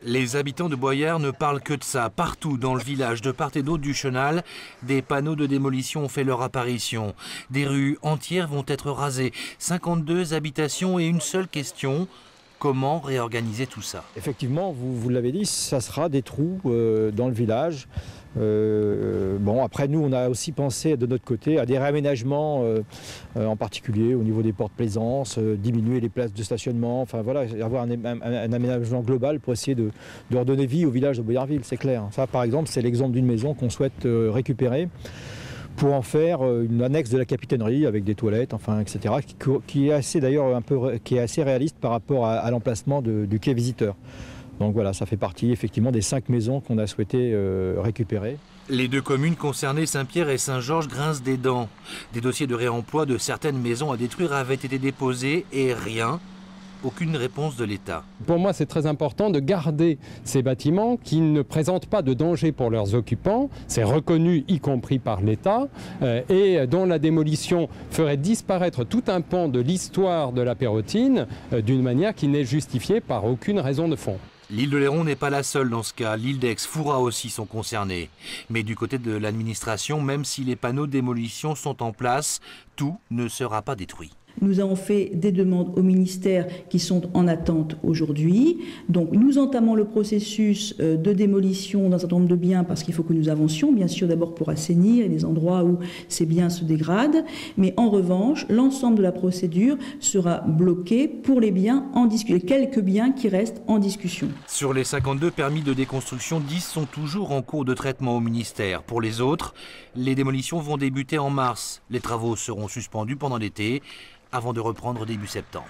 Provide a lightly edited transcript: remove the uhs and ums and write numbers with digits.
Les habitants de Boyard ne parlent que de ça. Partout dans le village, de part et d'autre du chenal, des panneaux de démolition ont fait leur apparition. Des rues entières vont être rasées. 52 habitations et une seule question: comment réorganiser tout ça? Effectivement, vous l'avez dit, ça sera des trous dans le village. Bon, après, nous, on a aussi pensé de notre côté à des réaménagements, en particulier au niveau des portes plaisance, diminuer les places de stationnement, enfin voilà, avoir un aménagement global pour essayer de redonner vie au village de Boyardville, c'est clair. Ça, par exemple, c'est l'exemple d'une maison qu'on souhaite récupérer pour en faire une annexe de la capitainerie avec des toilettes, enfin, etc., qui est assez d'ailleurs qui est assez réaliste par rapport à l'emplacement du quai visiteur. Donc voilà, ça fait partie effectivement des 5 maisons qu'on a souhaité récupérer. Les deux communes concernées, Saint-Pierre et Saint-Georges, grincent des dents. Des dossiers de réemploi de certaines maisons à détruire avaient été déposés et rien. Aucune réponse de l'État. Pour moi, c'est très important de garder ces bâtiments qui ne présentent pas de danger pour leurs occupants. C'est reconnu, y compris par l'État, et dont la démolition ferait disparaître tout un pan de l'histoire de la Perrotine d'une manière qui n'est justifiée par aucune raison de fond. L'île de Léron n'est pas la seule dans ce cas. L'île d'Aix, Fouras aussi sont concernés. Mais du côté de l'administration, même si les panneaux de démolition sont en place, tout ne sera pas détruit. Nous avons fait des demandes au ministère qui sont en attente aujourd'hui. Donc nous entamons le processus de démolition d'un certain nombre de biens parce qu'il faut que nous avancions, bien sûr d'abord pour assainir les endroits où ces biens se dégradent. Mais en revanche, l'ensemble de la procédure sera bloqué pour les biens en discussion, quelques biens qui restent en discussion. Sur les 52 permis de déconstruction, 10 sont toujours en cours de traitement au ministère. Pour les autres, les démolitions vont débuter en mars. Les travaux seront suspendus pendant l'été, avant de reprendre début septembre.